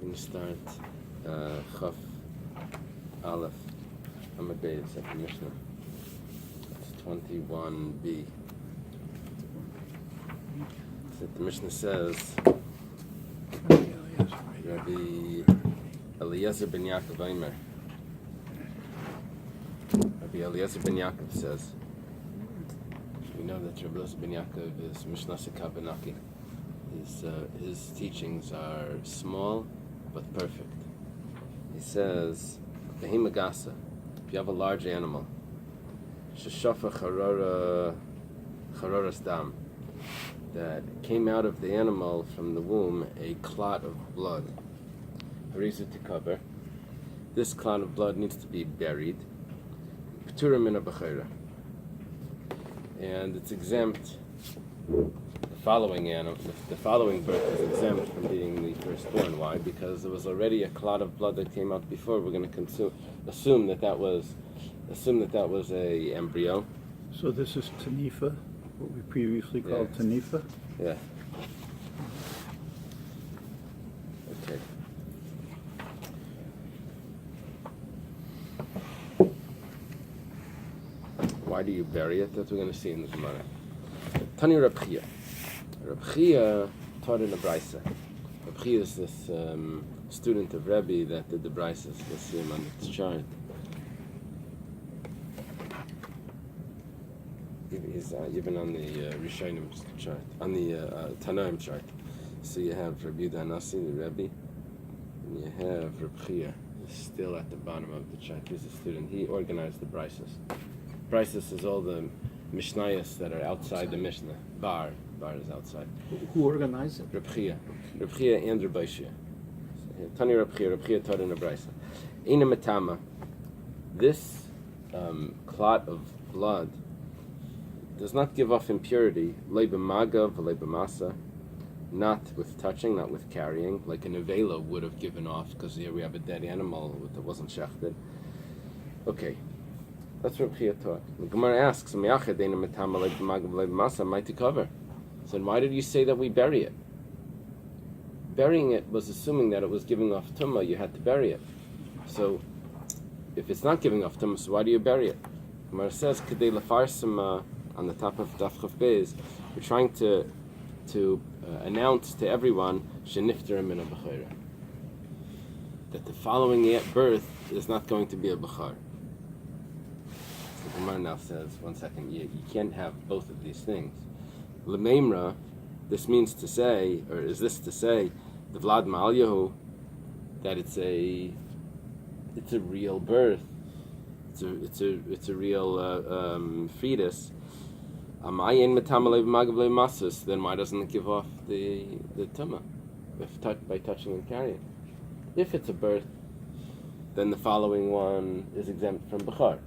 going to start Chaf Aleph Amud Beis at the Mishnah. It's 21b. So the Mishnah says, Rabbi Eliezer ben Yaakov Eimer. Rabbi Eliezer ben Yaakov says, we know that Rabbi Eliezer ben Yaakov is Mishnah Sekabanaki. His teachings are small but perfect. He says, Behimagasa, if you have a large animal, Sheshafa Charoras Dam, that came out of the animal from the womb a clot of blood. Harizu to cover. This clot of blood needs to be buried. P'tura min ha'bechora. And it's exempt. The following birth is exempt from being the firstborn. Why? Because there was already a clot of blood that came out before. We're going to assume that was a embryo. So this is Tanifa, what we previously called Tanifa? Yeah. Okay. Why do you bury it? That's what we're going to see in the Gemara. Tani Rabbi. Rabbi taught in a Bais. Rabbi is this student of Rabbi that did the Bais. Let's see him on this chart. You've been on the Rishonim chart, on the Tanaim chart. So you have Rabbi Danasi, the Rabbi, and you have Rabbi still at the bottom of the chart. He's a student. He organized the Brises. Brises is all the Mishnayos that are outside the Mishnah. Bar is outside. Who organized it? Rabbi and Rabbi Shia. Tani Rabbi taught in a Brisa. Ina Matama. This clot of blood does not give off impurity, leibamaga v'leibamasa, not with touching, not with carrying, like an avela would have given off, because here we have a dead animal that wasn't shechted. Okay, that's what Rabbi taught. The Gemara asks, mighty cover. So why did you say that we bury it? Burying it was assuming that it was giving off tumah, you had to bury it. So, if it's not giving off tumah, so why do you bury it? The Gemara says, Kedei lafarsima, on the top of Daf Chaf Bais, we're trying to announce to everyone shenifter min ha'bechora, that the following birth is not going to be a bechor. So the Gemara now says, one second, you can't have both of these things. L'meimra, this means to say, or is this to say, the Vlad Ma'alyahu, that it's a real birth, it's a real fetus. Then why doesn't it give off the tumah by touching and carrying? If it's a birth, then the following one is exempt from bechor.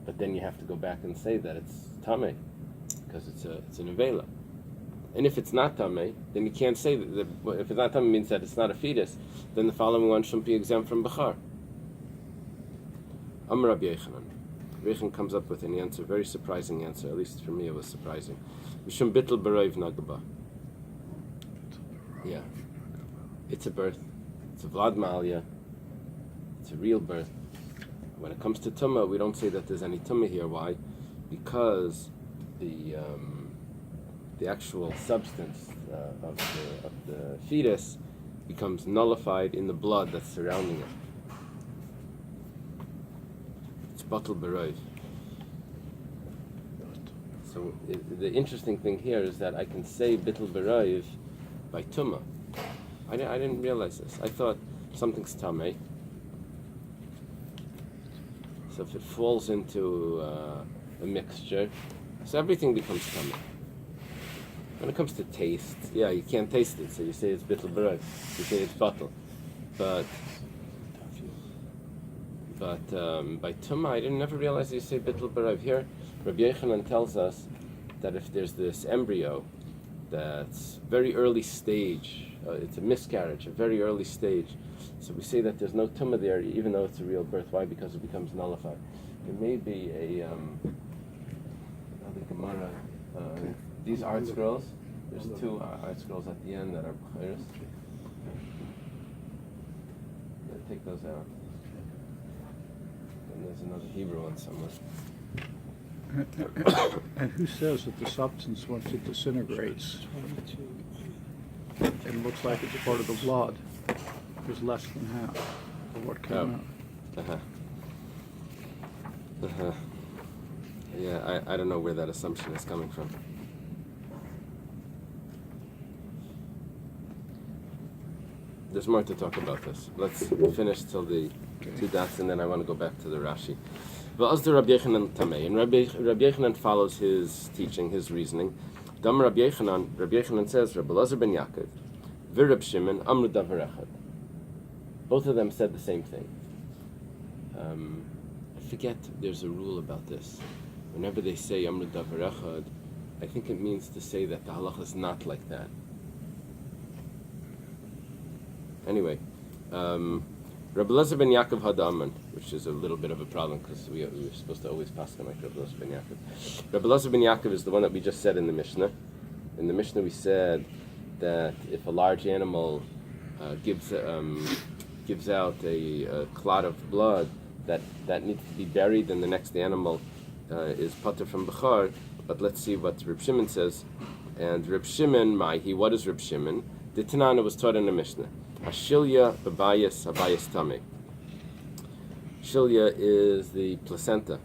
But then you have to go back and say that it's tamei, because it's an avela. And if it's not tamei, then you can't say that. If it's not tamei, means that it's not a fetus. Then the following one shouldn't be exempt from bechor. Amar Rabbi Yochanan. Rechem comes up with an answer, very surprising answer, at least for me it was surprising. Mishum bittel b'roiv nagaba. Yeah. It's a birth. It's a Vlad Ma'alya. It's a real birth. When it comes to tumah, we don't say that there's any tumah here. Why? Because the actual substance of the fetus becomes nullified in the blood that's surrounding it. Batal Beroiv. So the interesting thing here is that I can say Bittul Beroiv by Tumah. I didn't realize this. I thought something's Tameh. So if it falls into a mixture, so everything becomes Tameh. When it comes to taste, you can't taste it, so you say it's Bittul Beroiv. You say it's Batal. But by Tumah, I never realize you say Bittul Beroiv. Here, Rabbi Yochanan tells us that if there's this embryo that's very early stage, it's a miscarriage, a very early stage, so we say that there's no Tumah there, even though it's a real birth. Why? Because it becomes nullified. There may be the Gemara, these art scrolls, there's two art scrolls at the end that are Bechoros. take those out. And there's another Hebrew one somewhere. And who says that the substance, once it disintegrates, it looks like it's part of the blood, is less than half of what came out? Yeah, I don't know where that assumption is coming from. There's more to talk about this. Let's finish till the two dots, and then I want to go back to the Rashi. V'azder Rabbi Yochanan Tamei, and Rabbi Yochanan follows his teaching, his reasoning. Dam Rabbi Yochanan says, Rabbi Elazar ben Yaakov, v'Rab Shimon amru davar echad. Both of them said the same thing. I forget, there's a rule about this. Whenever they say amru davar echad, I think it means to say that the halacha is not like that. Anyway, Rabbi Elazar ben Yaakov had Aman, which is a little bit of a problem because we were supposed to always pass them like Rabbi Elazar ben Yaakov. Rabbi Elazar ben Yaakov is the one that we just said in the Mishnah. In the Mishnah we said that if a large animal gives out a clot of blood that needs to be buried, and the next animal is pater from Bechor. But let's see what Reb Shimon says. And Reb Shimon, what is Reb Shimon? The Tanana was taught in the Mishnah. Hashilya b'bayis habayis tamei. Shilya is the placenta.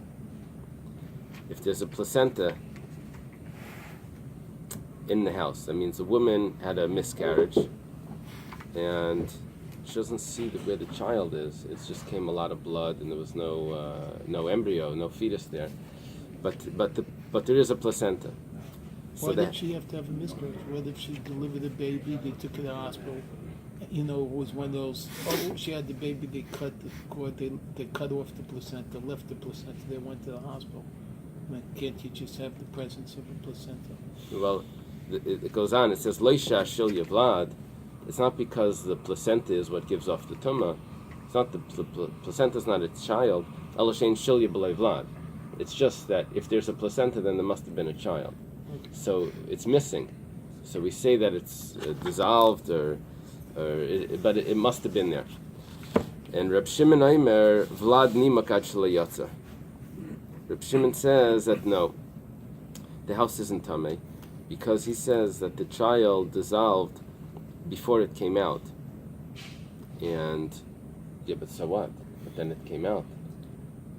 If there's a placenta in the house, that means a woman had a miscarriage and she doesn't see where the child is. It just came a lot of blood and there was no embryo, no fetus there. But there is a placenta. Why did she have to have a miscarriage? What if she delivered a baby, they took her to the hospital? It was one of those, she had the baby, they cut the cord, they cut off the placenta, left the placenta, they went to the hospital. Can't you just have the presence of a placenta? Well, it goes on, it says, Loisha shilya vlad. It's not because the placenta is what gives off the tumah. It's not the placenta is not its child. Elishain shilya b'lei vlad. It's just that if there's a placenta, then there must have been a child. Okay. So it's missing. So we say that it's dissolved, but it must have been there. And Reb Shimon Aimer Vlad Nimakad Shlayatza. Reb Shimon says that no, the house isn't tamei, because he says that the child dissolved before it came out. And yeah, but so what? But then it came out.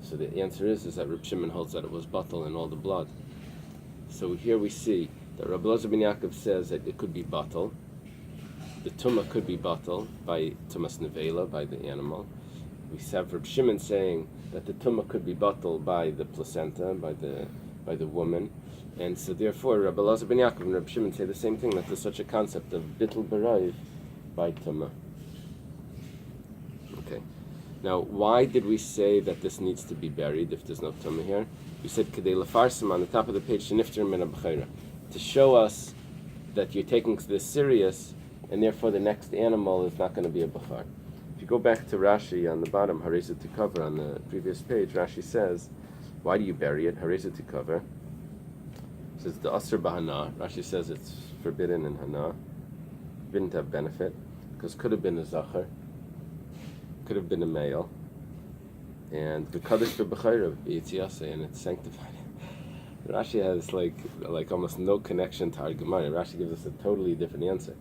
So the answer is that Reb Shimon holds that it was batal in all the blood. So here we see that Rabbi Elazar ben Yaakov says that it could be batal. The tumah could be batal by tumas nevela, by the animal. We have Reb Shimon saying that the tumah could be batal by the placenta, by the woman. And so therefore Rabbi Elazar ben Yaakov and Reb Shimon say the same thing, that there's such a concept of bittul b'rayv by tumah. Okay. Now, why did we say that this needs to be buried if there's no tumah here? We said kedei lefarsim on the top of the page shenifter min ha-b'chayra, to show us that you're taking this serious, and therefore the next animal is not going to be a b'char. If you go back to Rashi on the bottom, hareza to cover on the previous page, Rashi says, why do you bury it? Hareza to cover. It says the asr b'hana. Rashi says it's forbidden in hana, forbidden to have benefit, because could have been a zachar, could have been a male, and the kaddish for b'chayra b'yitziyase, and it's sanctified. Rashi has like almost no connection to our Gemara. Rashi gives us a totally different answer.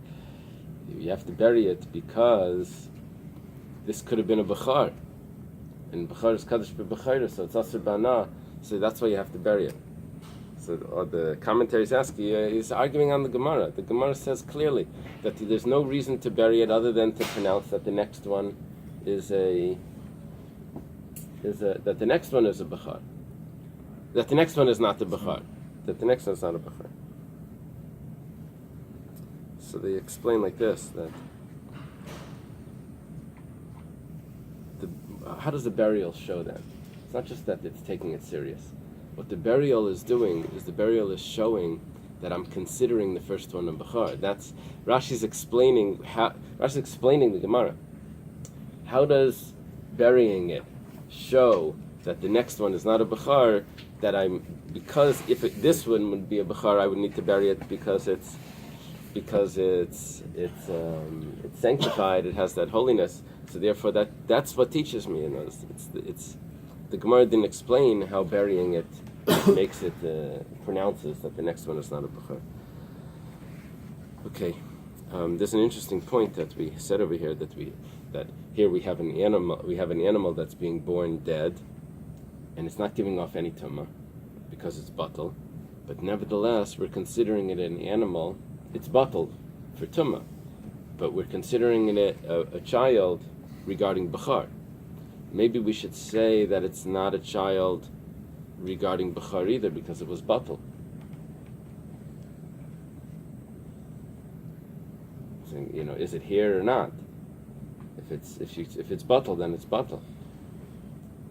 You have to bury it because this could have been a b'char, and b'char is kaddish for b'chayra, so it's asr b'hana, so that's why you have to bury it. So the commentaries ask, he's arguing on the Gemara. The Gemara says clearly that there's no reason to bury it other than to pronounce that the next one is a that the next one is a b'char. That the next one is not the b'char. That the next one is not a b'char. So they explain like this, that how does the burial show that? It's not just that it's taking it serious. What the burial is doing is the burial is showing that I'm considering the first one a b'char. That's Rashi's explaining the Gemara. How does burying it show that the next one is not a b'char? Because if this one would be a b'char, I would need to bury it because it's because it's sanctified. It has that holiness. So therefore, that's what teaches me. It's the Gemara didn't explain how burying it makes it pronounces that the next one is not a bechor. Okay, there's an interesting point that we said over here that here we have an animal that's being born dead, and it's not giving off any tumah because it's batal, but nevertheless we're considering it an animal. It's batal for tumah, but we're considering it a child regarding bechar. Maybe we should say that it's not a child regarding bechar either because it was batal. So, is it here or not? If it's batal, then it's batal.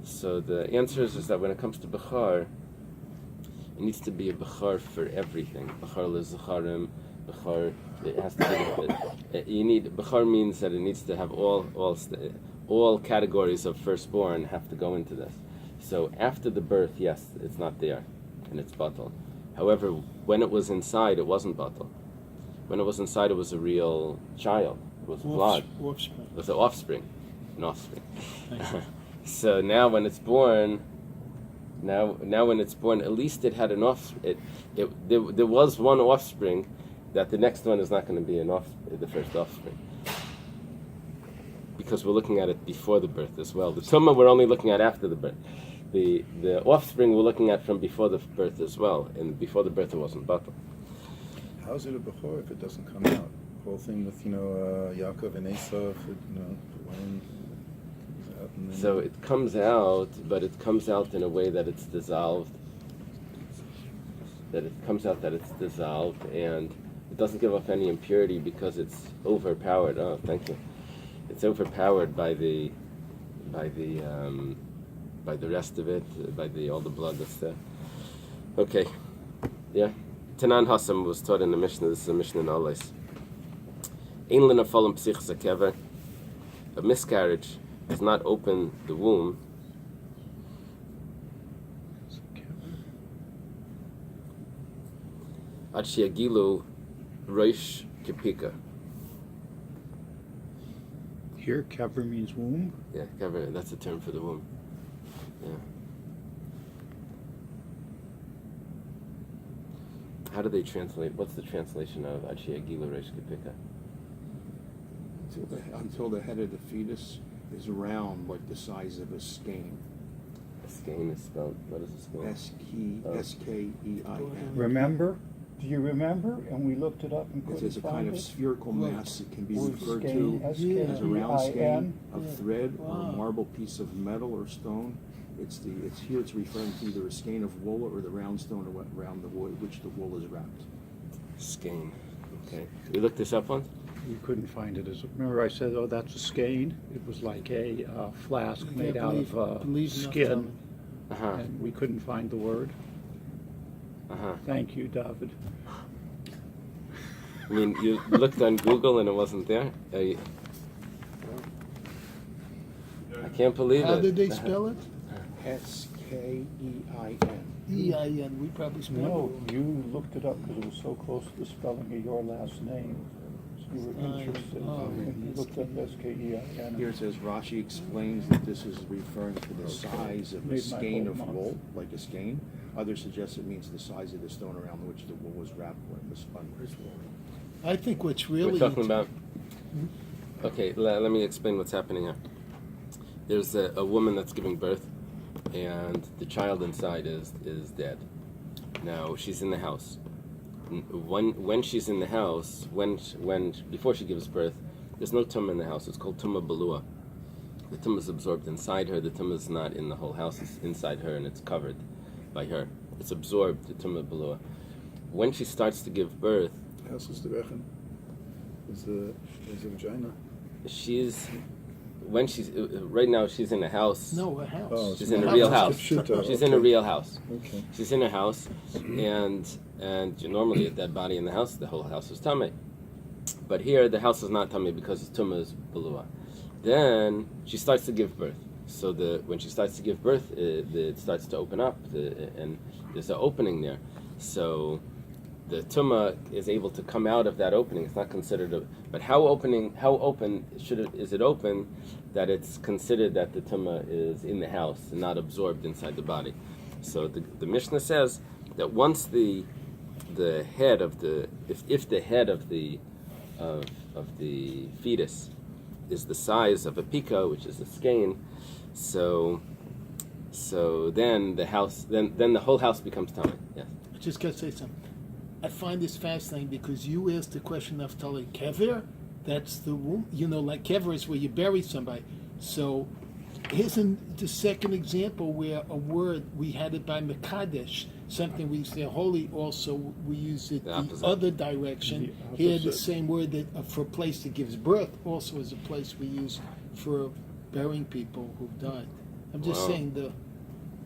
So the answer is that when it comes to bechar, it needs to be a bechar for everything. Bechar lezacharim, bechar. It has to be. Bechar means that it needs to have all categories of firstborn have to go into this. So after the birth, yes, it's not there, and it's batal. However, when it was inside, it wasn't batal. When it was inside, it was a real child. It was blood. Offspring. It was an offspring. So now when it's born, at least it had an offspring. There was one offspring that the next one is not going to be the first offspring. Because we're looking at it before the birth as well. The tumah we're only looking at after the birth. The offspring we're looking at from before the birth as well. And before the birth it wasn't batal. How is it a bechor if it doesn't come out? The whole thing with Yaakov and Esau, when so it comes out, but it comes out in a way that it's dissolved. And it doesn't give off any impurity because it's overpowered. Oh, thank you. It's overpowered by the rest of it, all the blood that's there. Okay, yeah. Tanan Hassam was taught in the Mishnah. This is a Mishnah in Eily. Ein l'nafal psichas hakever. A miscarriage does not open the womb. Ad sheyagilu reish kipika. Here, kever means womb. Yeah, kever. That's a term for the womb. Yeah. How do they translate? What's the translation of Ad sheyagilu reish kipika? Until the head of the fetus is round, like the size of a skein. A skein is spelled. What is a skein? S-K-E-I-N. Remember? Do you remember? And we looked it up and couldn't It's a kind of spherical mass that can be Word referred skein, to S-K-E-I-N. as a round skein of thread or Wow. a marble piece of metal or stone. It's referring to either a skein of wool or the round stone around the wool, which the wool is wrapped. Skein. Okay. We looked this up once? We couldn't find it. Remember I said, oh, that's a skein? It was like a flask made out of skin, Uh-huh. and we couldn't find the word. Uh-huh. Thank you, David. I mean, you looked on Google and it wasn't there? I can't believe How it. did they spell it? S-K-E-I-N. E-I-N. We probably spelled No, it. you looked it up because it was so close to the spelling of your last name. So you were interested. And you looked up S-K-E-I-N. Here it says Rashi explains that this is referring to the size of a Made my skein whole of month. wool, like a skein. Others suggest it means the size of the stone around which the wool was wrapped when it was spun. I think what's really We're talking about... Okay, let me explain what's happening here. There's a woman that's giving birth, and the child inside is dead. Now, she's in the house. When she's in the house, before she gives birth, there's no tumah in the house. It's called tumah balua. The tumah is absorbed inside her. The tumah is not in the whole house. It's inside her, and it's covered by her. It's absorbed, the tumah balua. When she starts to give birth, house is the rechem. Is the vagina. right now she's in a house. No, a house. Oh, She's it's in a not real just house. Pshuta, She's okay. in a real house. Okay. She's in a house, and normally a dead body in the house, the whole house is tamei. But here the house is not tamei because it's tumah is balua. Then she starts to give birth. So when she starts to give birth, it starts to open up, and there's an opening there. So tumah is able to come out of that opening. It's not considered but how open is it open that it's considered that the tumah is in the house and not absorbed inside the body. So the Mishnah says that once the head of the if the head of the fetus is the size of a pika, which is a skein, so then the whole house becomes tumah. Yes. I just gotta say something. I find this fascinating because you asked the question of Tali Kever. That's the womb. Like Kever is where you bury somebody. So here's the second example where a word, we had it by Mekadesh, something we say holy, also we use it the other direction. Here the same word that for a place that gives birth also is a place we use for burying people who've died. I'm just saying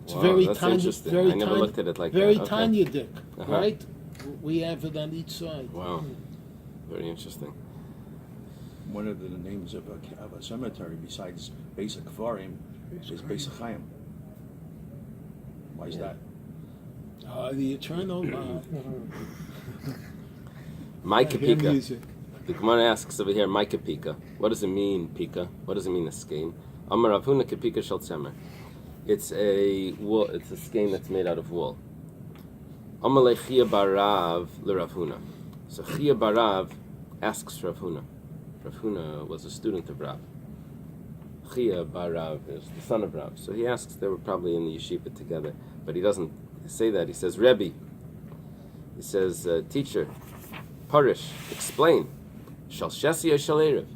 it's very that's tiny, interesting. very I never tiny, looked at it like very that. Okay. tiny dick, Uh-huh. right? We have it on each side. Wow, very interesting. One of the names of a cemetery besides Basic Kfarim is Basic Chaim. Why is that? The eternal Micah hear Pika. music. The Gemara asks over here, Micah Pika. What does it mean, Pika? What does it mean, a skein? Amar Rav Huna Kepika Shel Tzemer. It's a wool. It's a skein that's made out of wool. Amar Chia Barav LeRav Huna. So Chia Barav asks Rav Huna. Rav Huna was a student of Rav. Chia Barav is the son of Rav. So he asks, they were probably in the yeshiva together, but he doesn't say that. He says, Rebbe. He says, teacher, Parish, explain. Shal Shesi or Shal Erev?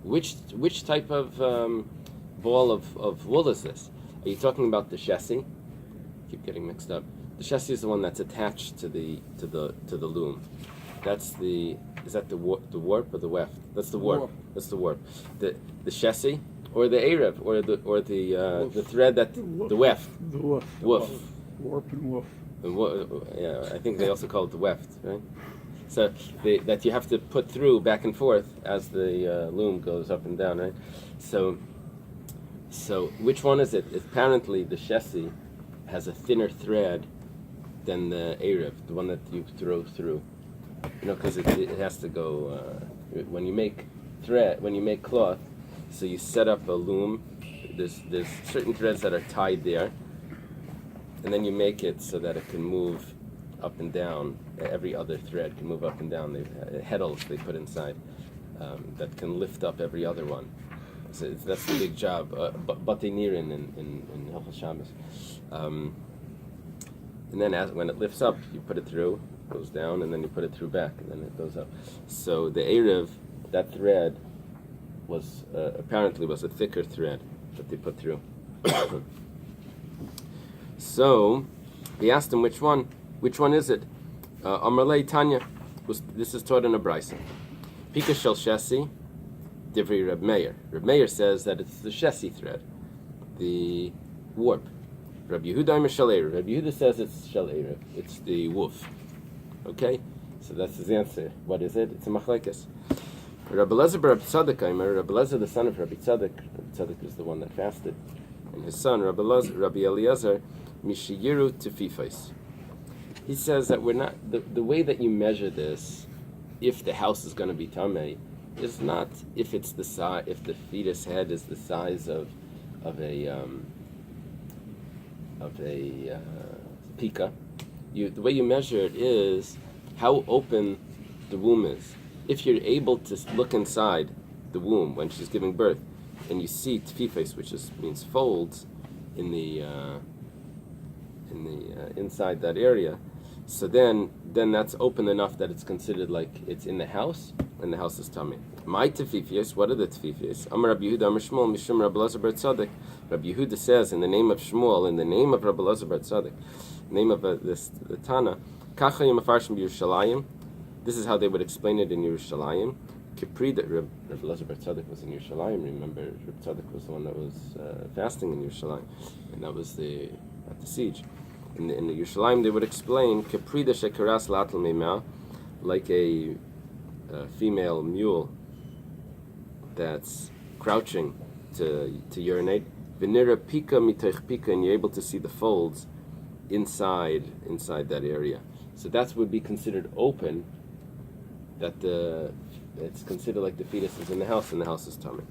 Which type of ball of wool is this? Are you talking about the Shesi? Keep getting mixed up. The Shesi is the one that's attached to the loom. Is that the warp or the weft? That's the warp. That's the warp. The Shesi or the Erev or the thread that the weft. The woof. Woof. Warp and woof. Yeah, I think they also call it the weft, right? So that you have to put through back and forth as the loom goes up and down, right? So which one is it? Apparently the Shesi has a thinner thread than the Erev, the one that you throw through. Because it has to go when you make cloth. So you set up a loom. There's certain threads that are tied there, and then you make it so that it can move up and down. Every other thread can move up and down. They heddles they put inside that can lift up every other one. So that's the big job. Batinirin in Hilchos Shabbos. And then when it lifts up, you put it through, goes down, and then you put it through back, and then it goes up. So the Erev, that thread was apparently was a thicker thread that they put through. So he asked him which one is it? Amarlei Tanya, this is taught in a brisa. Pika shel Shesi, Divrei Reb Meir. Reb Meir says that it's the Shesi thread, the warp. Rabbi Yehuda Shel Erev. Rabbi Yehuda says it's Shel Erev. It's the woof. Okay, so that's his answer. What is it? It's a machlekes. Rabbi Lezer bar Rabbi Tzadok, Rabbi Lezer, the son of Rabbi Tzadok. Rabbi Tzadok is the one that fasted, and his son Rabbi Eliezer, Mishiyiru Tefifos. He says that we're not the way that you measure this. If the house is going to be tamei, is not if it's the size. If the fetus head is the size of a pika, the way you measure it is how open the womb is. If you're able to look inside the womb when she's giving birth, and you see tefifes, which means folds, in the inside that area, so then that's open enough that it's considered like it's in the house, and the house is tummy. My tefifes, what are the tefifes? Amar Rabbi Yehuda, Amar Shmuel, Mishum Rabbi Elazar bar Tzadok. Rabbi Yehuda says in the name of Shmuel, in the name of Rabbi Elazar bar Tzadok, name of the Tana, Kacha Yemafarshim Yerushalayim. This is how they would explain it in Yerushalayim. Kipri, that Rabbi Elazar bar Tzadok was in Yerushalayim. Remember, Rabbi Tzadok was the one that was fasting in Yerushalayim, and that was at the siege. In the Yerushalayim, they would explain Kipri da shekaras latal meimah, like a female mule that's crouching to urinate. Venera pika mitoich pika, and you're able to see the folds inside that area. So that would be considered open. That it's considered like the fetus is in the house and the house is tummy.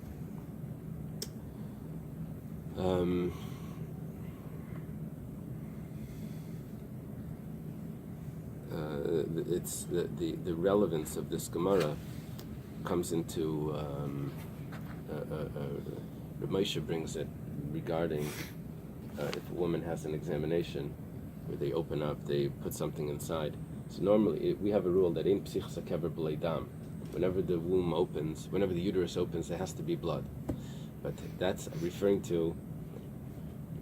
It's the relevance of this Gemara comes into Rabbi Moshe brings it regarding if a woman has an examination where they open up, they put something inside. So normally we have a rule that in psichos hakever b'lei dam, whenever the womb opens, whenever the uterus opens, there has to be blood. But that's referring to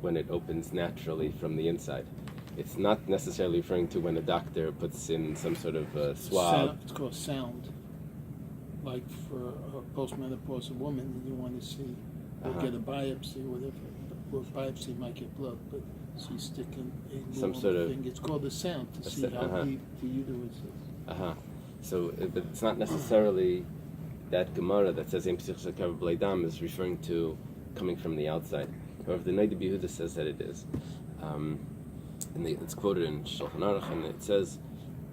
when it opens naturally from the inside. It's not necessarily referring to when a doctor puts in some sort of swab. It's called sound. Like for a postmenopausal woman, you want to see or get a biopsy or whatever. Well, biopsy might get blood, but she's sticking a Some long sort of thing. It's called a sound to see how deep the uterus is. So, but it's not necessarily that Gemara that says "Ein psichos hakever b'lei dam" is referring to coming from the outside. However, the Noda B'Yehuda says that it is. And it's quoted in Shulchan Aruch, and it says,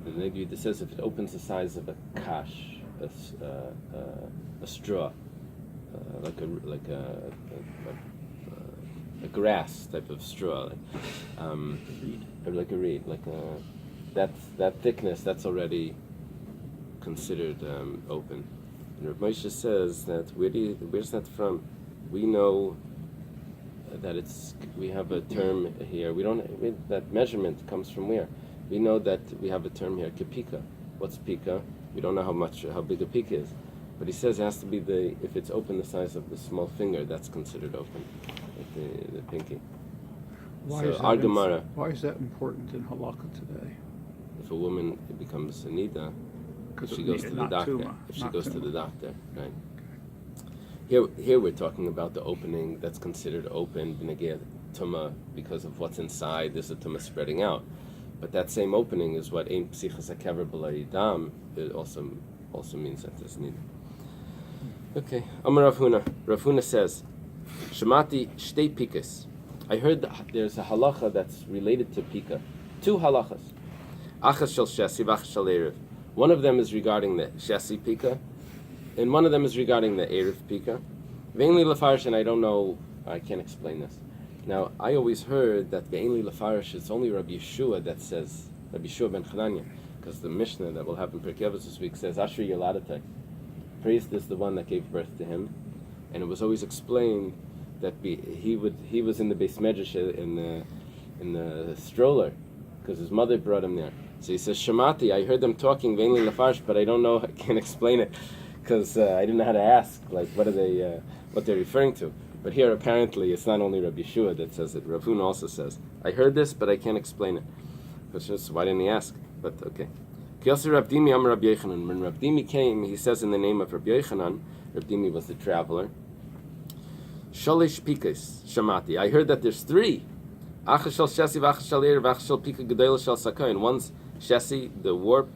the Noda B'Yehuda says if it opens the size of a kash, a straw, like a grass type of straw, or like a reed, that thickness, that's already considered open. And Rabbi Moshe says that where's that from? We know that we have a term here. That measurement comes from where? We know that we have a term here, kepika. What's pika? We don't know how big a pika is. But he says it has to be if it's open the size of the small finger, that's considered open, like the pinky. Why is that important in halakha today? If a woman becomes a nida, she goes to the doctor. If she goes to the doctor, right? Here we're talking about the opening that's considered open, b'negei tumah, because of what's inside. There's a tumah spreading out, but that same opening is what ein psichos hakever b'lei dam. It also means that there's nida. Okay, Amar Rav Huna. Rav Huna says, Shemati shtei pikas. I heard that there's a halacha that's related to pika. Two halachas. Achas shel shesi v'achas shel erev. One of them is regarding the shesi pika, and one of them is regarding the erev pika. Ve'enli lefarish, and I don't know, I can't explain this. Now, I always heard that ve'enli lefarish, it's only Rabbi Yeshua that says, Rabbi Yeshua ben Chananya, because the Mishnah that will have in Pirkei Avos this week says, Asher Yeladatei. Praised is the one that gave birth to him, and it was always explained that he was in the Beis Medrash in the stroller because his mother brought him there. So he says, Shemati, I heard them talking ve'enli lefarish, but I don't know, I can't explain it because I didn't know how to ask, like what they're referring to. But here apparently it's not only Rabbi Yeshua that says it. Rav Huna also says, I heard this, but I can't explain it. Just, why didn't he ask? But okay. When Rabbi Dimi came, he says in the name of Rabbi Yochanan, Rabbi Dimi was the traveler, Shalish pikas shamati. I heard that there's three. Achas shel shesi v'achas shel erev v'achas shel pika gedela shel sakayin. One's shesi, the warp,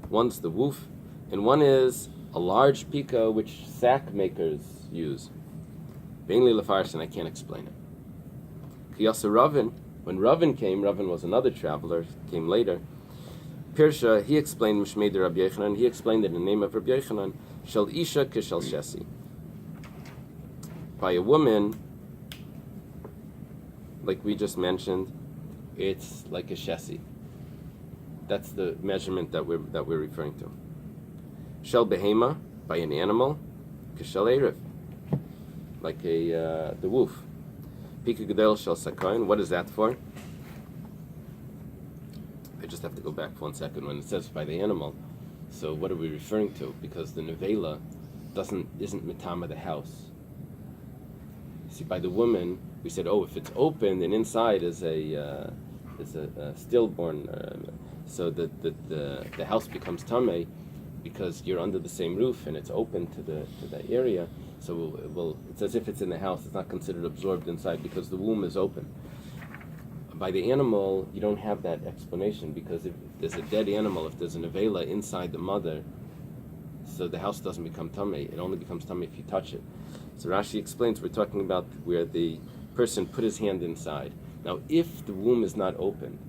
one's the woof, and one is a large pika which sack makers use. Mainly lefarish, and I can't explain it. Kiyasa Ravin, when Ravin came, Ravin was another traveler, came later. Pirsha, he explained Mishmei de Rabbi Yochanan, he explained it in the name of Rabbi Yochanan, Shel Isha Kishel Shesi. By a woman, like we just mentioned, it's like a Shesi. That's the measurement that we're referring to. Shel Behema, by an animal, Kishel Erev, like the woof. Pika Gedel Shel Sakayin, what is that for? I just have to go back for 1 second when it says by the animal. So what are we referring to? Because the nevela isn't mitama the house. See, by the woman, we said, if it's open, then inside is a stillborn. So the house becomes tamei because you're under the same roof and it's open to the area. So it's as if it's in the house. It's not considered absorbed inside because the womb is open. By the animal, you don't have that explanation because if there's a dead animal, if there's a nevela inside the mother, so the house doesn't become tamei. It only becomes tamei if you touch it. So Rashi explains we're talking about where the person put his hand inside. Now, if the womb is not open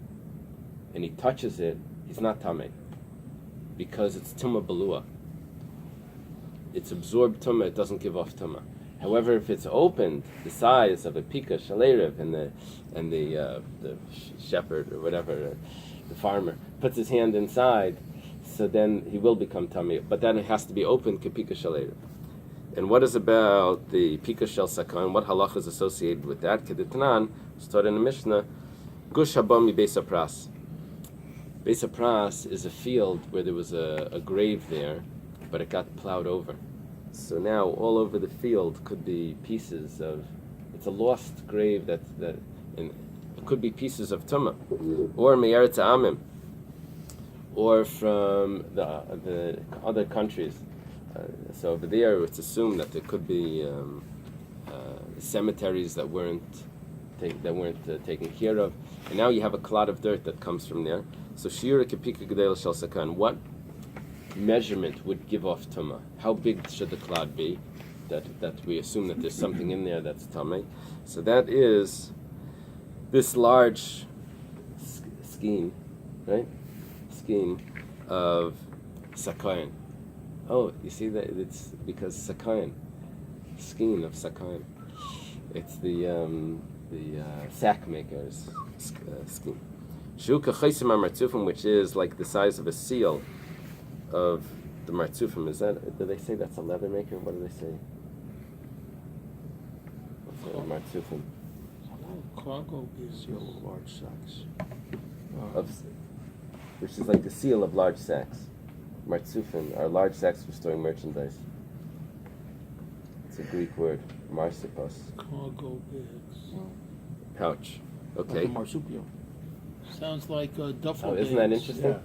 and he touches it, he's not tamei because it's tumah balua. It's absorbed tumah. It doesn't give off tumah. However, if it's opened, the size of a pika shalerev, and the shepherd or whatever, the farmer puts his hand inside, so then he will become tamei. But then it has to be opened kepika shalerev. And what is about the pika shel sakan? What halacha is associated with that? Kedetanan, it's taught in the Mishnah, gush habami beis pras. Beis pras is a field where there was a grave there, but it got plowed over. So now all over the field could be pieces of. It's a lost grave and it could be pieces of tumah, or me'eretz amim, or from the other countries. So over there, it's assumed that there could be cemeteries that weren't taken care of, and now you have a clod of dirt that comes from there. So shiur kepika gedel shel sakan. What measurement would give off tumah? How big should the clod be? That we assume that there's something in there that's tamei. So that is this large skein, right? Skein of sakayin. Oh, you see that it's because sakayin, skein of sakayin. It's the sack maker's skein. Shuka chaysim martzufim, which is like the size of a seal of the martzufim. Is that? Do they say that's a leather maker? What do they say? What's a martzufim? Cargo is Seal of large sacks. Which is like the seal of large sacks. Martzufim are large sacks for storing merchandise. It's a Greek word, marsipos. cargo bags. Pouch. Like Okay. a marsupial. Sounds like a duffel Oh, bags. isn't that interesting? Yeah.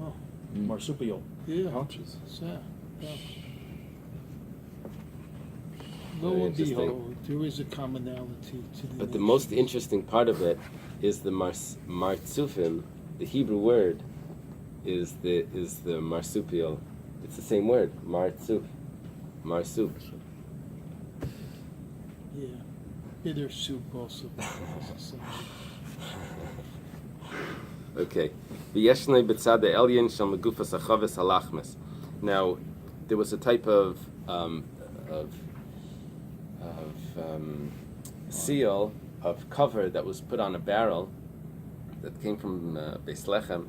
Oh, Marsupial. yeah. Pouches. Yeah. Very Lo and interesting. behold, there is a commonality to the But the most nations. interesting part of it is the martzufim. The Hebrew word is the marsupial. It's the same word, marsup. Yeah. Bitter soup also. Okay. V'yeshnei b'tzad elyon shel megufas hachaves halachmes. Now, there was a type of seal of cover that was put on a barrel that came from Beis Lechem.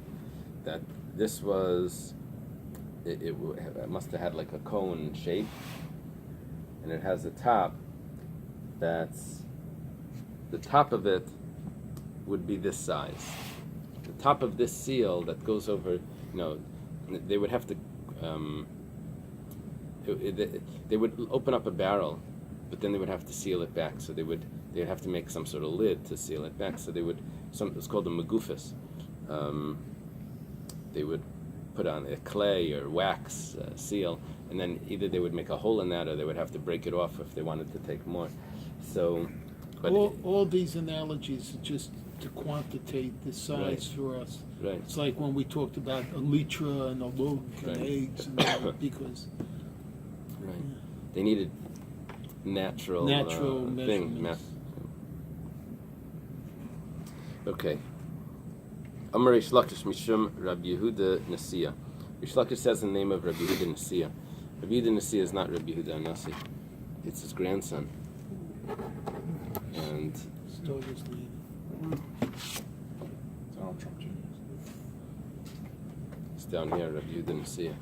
That this was it must have had like a cone shape, and it has a top. That's the top of it would be this size. The top of this seal that goes over, they would have to, they would open up a barrel, but then they would have to seal it back. So they'd have to make some sort of lid to seal it back. So it's called a megufas. They would put on a clay or wax seal, and then either they would make a hole in that, or they would have to break it off if they wanted to take more. So, but all these analogies are just to quantitate the size for us. right. It's like when we talked about a litra and a lug and Right. eggs and all, because Right. They needed natural thing. measurements. Okay. Amar Reish Lakish Mishum Rabbi Yehuda Nasiya. Reish Lakish says the name of Rabbi Yehuda Nasiya. Rabbi Yehuda Nasiya is not Rabbi Yehuda Nasi. It's his grandson. And Still was leading. Donald Trump Jr. it's down here, Rabbi Yehuda Nasiya.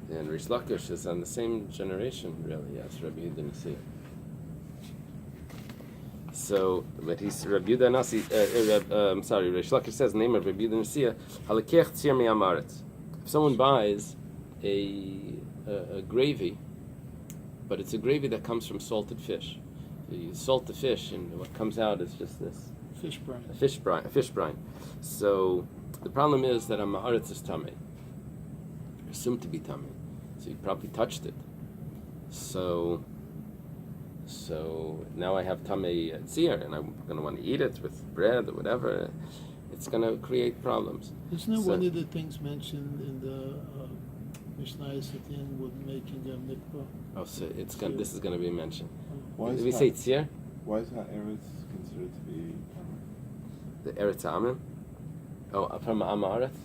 And Reish Lakish is on the same generation, really, as Rabbi Yehuda Nasiya. So, but he's Rabbi Yehuda Nasi. I'm sorry, Reish Lakish says the name of Rabbi Yehuda Nasiya. Halakech tzir mi'am haaretz. If someone buys a gravy, but it's a gravy that comes from salted fish, you salt the fish, and what comes out is just this Fish brine. a fish brine. So the problem is that a ma'aretz is tamei, assumed to be tamei. So you probably touched it. So now I have tamei tzir, and I'm going to want to eat it with bread or whatever. It's going to create problems. Isn't that So- one of the things mentioned in the Mishnah at the end with making a mikvah? Oh, so this is going to be mentioned. Why Did is we that? say tzir? Why is that Eretz considered to be? the Eretz Amim. Oh, from Amaretz.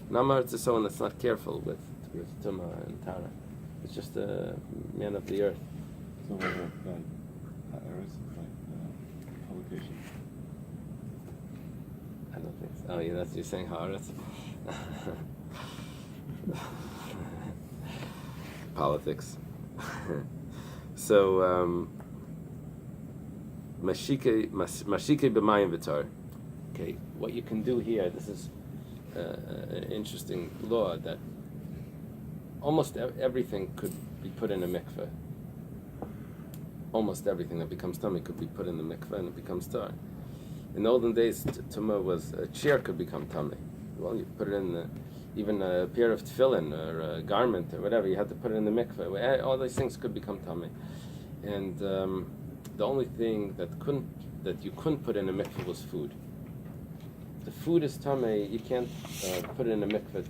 An Amaretz is someone that's not careful with Tumah and Tara. It's just a man of the earth. So what about Eretz, publication? I don't think so. Oh, yeah, that's you're saying Haaretz. Politics. So, Mashike b'mayim v'tar. Okay, what you can do here, this is an interesting law that almost everything could be put in a mikveh. Almost everything that becomes tummy could be put in the mikveh and it becomes tar. In the olden days, tumah was a chair could become tummy. Well, you put it in even a pair of tefillin or a garment or whatever. You had to put it in the mikveh. All these things could become tummy, and the only thing that you couldn't put in a mikveh was food. If the food is tummy, you can't put it in a mikveh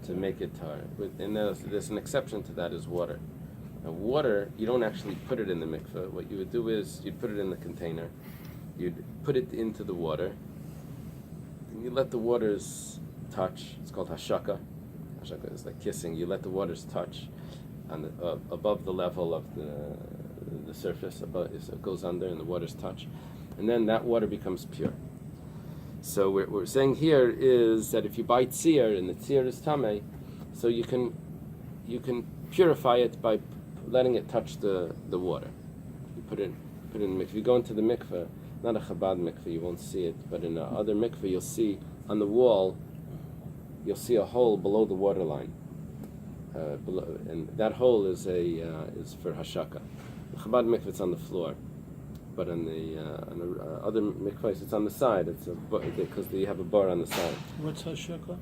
to make it tar. And there's an exception to that is water. Now, water, you don't actually put it in the mikveh. What you would do is you'd put it in the container. You'd put it into the water, and you let the waters touch. It's called hashaka. Hashaka is like kissing. You let the waters touch on the, above the level of the surface. Above, so it goes under, and the waters touch, and then that water becomes pure. So what we're saying here is that if you buy tzir and the tzir is tamei, so you can purify it by letting it touch the water. You put it in the mikveh. If you go into the mikveh. Not a Chabad mikveh, you won't see it, but in other mikveh you'll see on the wall, you'll see a hole below the water line, and that hole is for hashaka. The Chabad mikveh it's on the floor, but on the other mikvahs it's on the side. It's because you have a bar on the side. What's hashaka?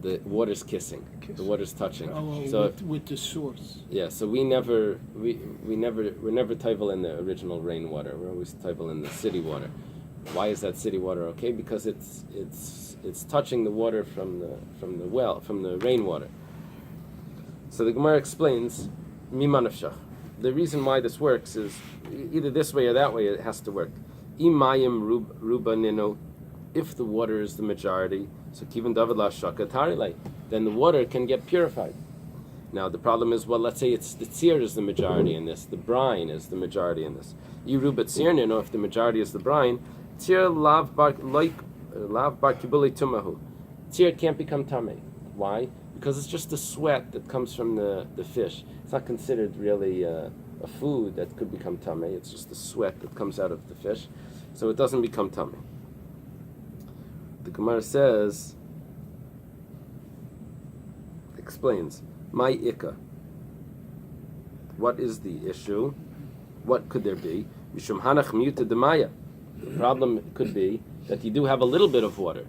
The water's kissing, the water's touching. Oh, so with the source. Yeah, so we're never taival in the original rainwater. We're always taival in the city water. Why is that city water okay? Because it's touching the water from the rainwater. So the Gemara explains mimanafshach. The reason why this works is either this way or that way. It has to work. Imayim ruba nino. If the water is the majority, so kivan david la shaka tarilei, then the water can get purified. Now the problem is, well, let's say it's the tzir is the majority in this, the brine is the majority in this. Yiru b'tzir nino, if the majority is the brine, tzir lav bar kibuli tumahu. Tzir can't become tamei. Why? Because it's just the sweat that comes from the fish. It's not considered really a food that could become tamei. It's just the sweat that comes out of the fish, so it doesn't become tamei. The Gemara explains, my ikka. What is the issue? What could there be? Mishum hanach muta demaya. The problem could be that you do have a little bit of water.